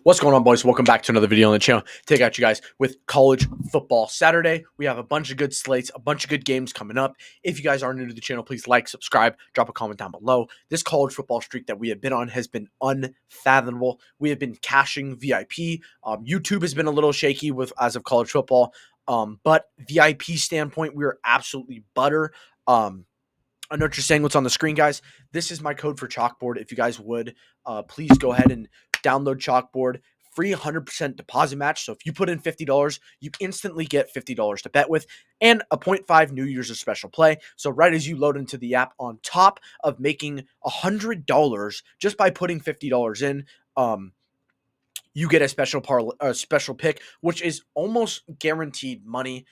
What's going on, boys? Welcome back to another video on the channel. Take out you guys with college football Saturday. We have a bunch of good slates, a bunch of good games coming up. If you guys are new to the channel, please like, subscribe, drop a comment down below. This college football streak that we have been on has been unfathomable. We have been cashing VIP. YouTube has been a little shaky with as of college football, but VIP standpoint, we are absolutely butter. I know what you're saying. What's on the screen, guys? This is my code for Chalkboard. If you guys would, please go ahead and download Chalkboard. Free 100% deposit match. So if you put in $50, you instantly get $50 to bet with and a 0.5 New Year's special play. So right as you load into the app, on top of making $100 just by putting $50 in, you get a special pick, which is almost guaranteed money.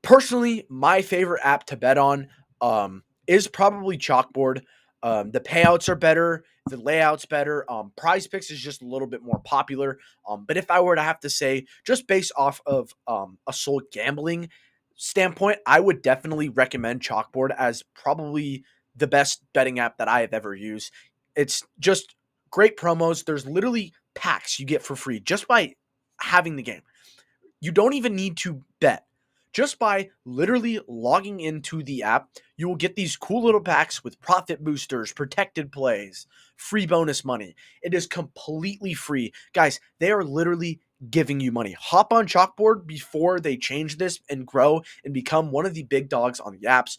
Personally, my favorite app to bet on is probably Chalkboard. The payouts are better. The layout's better. Prizepicks is just a little bit more popular. But if I were to have to say, just based off of a sole gambling standpoint, I would definitely recommend Chalkboard as probably the best betting app that I have ever used. It's just great promos. There's literally packs you get for free just by having the game. You don't even need to bet. Just by literally logging into the app, you will get these cool little packs with profit boosters, protected plays, free bonus money. It is completely free. Guys, they are literally giving you money. Hop on Chalkboard before they change this and grow and become one of the big dogs on the apps.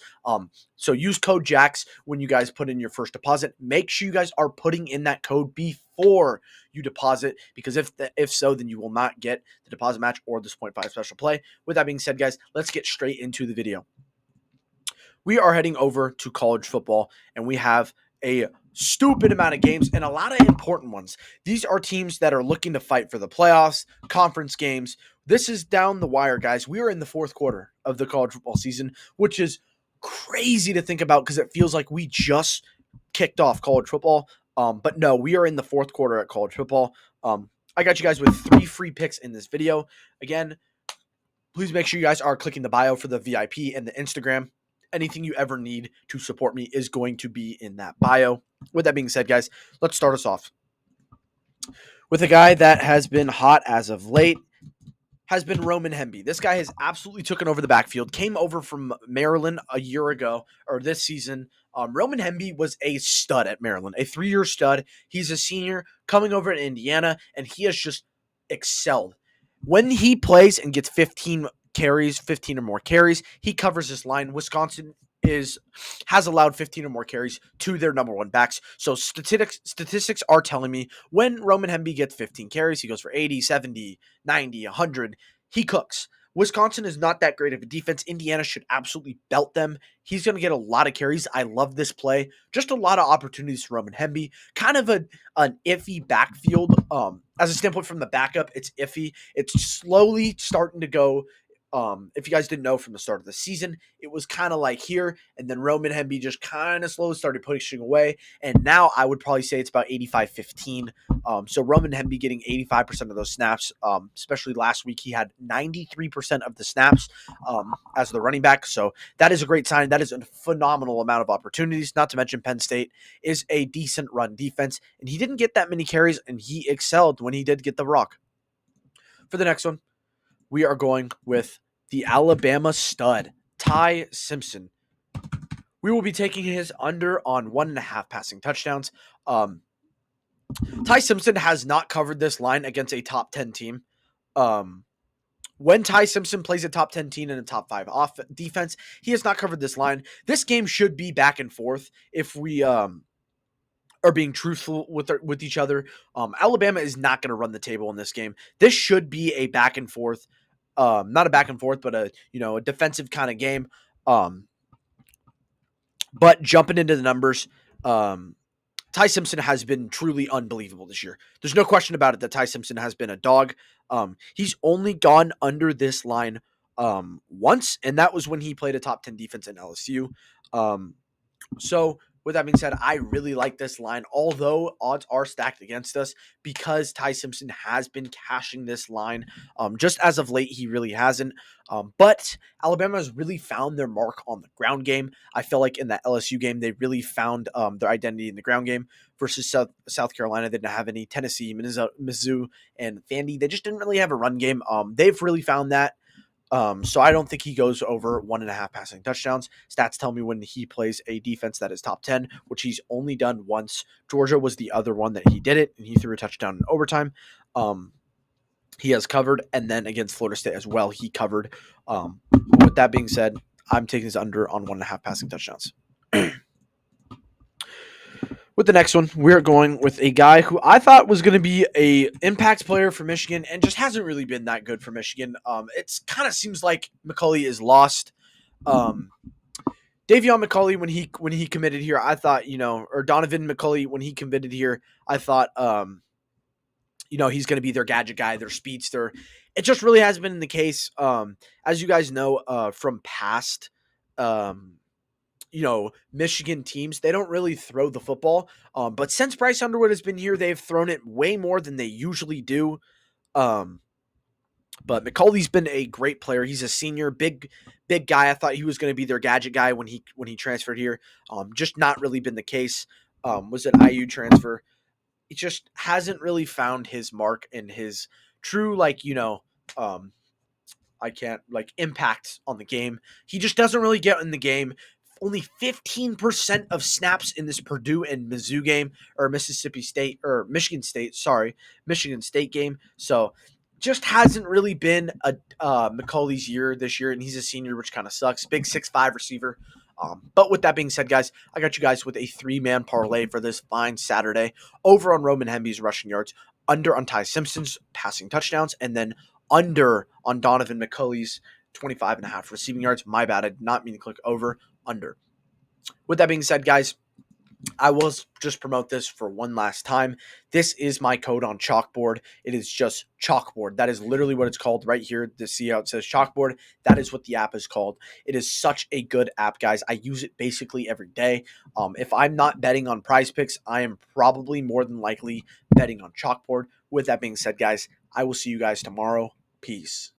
So use code JAX when you guys put in your first deposit. Make sure you guys are putting in that code before you deposit, because if so, then you will not get the deposit match or this 0.5 special play. With that being said, guys, let's get straight into the video. We are heading over to college football, and we have a stupid amount of games and a lot of important ones. These are teams that are looking to fight for the playoffs, conference games. This is down the wire, guys. We are in the fourth quarter of the college football season, which is crazy to think about because it feels like we just kicked off college football. But no, we are in the fourth quarter at college football. I got you guys with 3 free picks in this video. Again, please make sure you guys are clicking the bio for the VIP and the Instagram. Anything you ever need to support me is going to be in that bio. With that being said, guys, let's start us off with a guy that has been hot as of late. Has been Roman Hemby. This guy has absolutely taken over the backfield. Came over from Maryland a year ago, or this season. Roman Hemby was a stud at Maryland, a 3-year stud. He's a senior coming over to Indiana, and he has just excelled. When he plays and gets 15 or more carries, he covers this line. Wisconsin has allowed 15 or more carries to their number one backs. So statistics are telling me when Roman Hemby gets 15 carries, he goes for 80, 70, 90, 100. He cooks. Wisconsin is not that great of a defense. Indiana should absolutely belt them. He's going to get a lot of carries. I love this play. Just a lot of opportunities for Roman Hemby. Kind of an iffy backfield. As a standpoint from the backup, it's iffy. It's slowly starting to go. If you guys didn't know from the start of the season, it was kind of like here, and then Roman Hemby just kind of slowly started pushing away, and now I would probably say it's about 85-15. So Roman Hemby getting 85% of those snaps, especially last week, he had 93% of the snaps as the running back, so that is a great sign. That is a phenomenal amount of opportunities, not to mention Penn State is a decent run defense, and he didn't get that many carries, and he excelled when he did get the rock. For the next one, we are going with the Alabama stud, Ty Simpson. We will be taking his under on 1.5 passing touchdowns. Ty Simpson has not covered this line against a top 10 team. When Ty Simpson plays a top 10 team and a top 5 defense, he has not covered this line. This game should be back and forth if we are being truthful with each other. Alabama is not going to run the table in this game. This should be a back and forth. Not a back and forth, but a defensive kind of game. But jumping into the numbers, Ty Simpson has been truly unbelievable this year. There's no question about it that Ty Simpson has been a dog. He's only gone under this line once, and that was when he played a top 10 defense in LSU. So With that being said, I really like this line, although odds are stacked against us because Ty Simpson has been cashing this line. Just as of late, he really hasn't. But Alabama has really found their mark on the ground game. I feel like in that LSU game, they really found their identity in the ground game versus South Carolina. They didn't have any. Tennessee, Mizzou, and Vandy. They just didn't really have a run game. They've really found that. So I don't think he goes over 1.5 passing touchdowns. Stats tell me when he plays a defense that is top 10, which he's only done once. Georgia was the other one that he did it, and he threw a touchdown in overtime. He has covered, and then against Florida State as well, he covered. With that being said, I'm taking his under on 1.5 passing touchdowns. With the next one, we're going with a guy who I thought was going to be a impact player for Michigan and just hasn't really been that good for Michigan. It's kind of seems like McCulley is lost. Davion McCulley when he committed here, I thought or Donovan McCulley when he committed here, I thought he's going to be their gadget guy, their speedster. It just really hasn't been the case. As you guys know from past. Michigan teams, they don't really throw the football. But since Bryce Underwood has been here, they've thrown it way more than they usually do. But McCulley's been a great player. He's a senior, big guy. I thought he was going to be their gadget guy when he transferred here. Just not really been the case. Was an IU transfer. He just hasn't really found his mark and his true I can't impact on the game. He just doesn't really get in the game. Only 15% of snaps in this Purdue and Mizzou game, or Mississippi State, or Michigan State, Michigan State game. So just hasn't really been a McCulley's year this year, and he's a senior, which kind of sucks. Big 6'5" receiver. But with that being said, guys, I got you guys with a 3-man parlay for this fine Saturday. Over on Roman Hemby's rushing yards, under on Ty Simpson's passing touchdowns, and then under on Donovan McCulley's 25.5 receiving yards. My bad. I did not mean to click over. Under. With that being said, guys, I will just promote this for one last time. This is my code on Chalkboard. It is just Chalkboard. That is literally what it's called right here. See how it says Chalkboard? That is what the app is called. It is such a good app, guys. I use it basically every day. If I'm not betting on Prizepicks, I am probably more than likely betting on Chalkboard. With that being said, guys, I will see you guys tomorrow. Peace.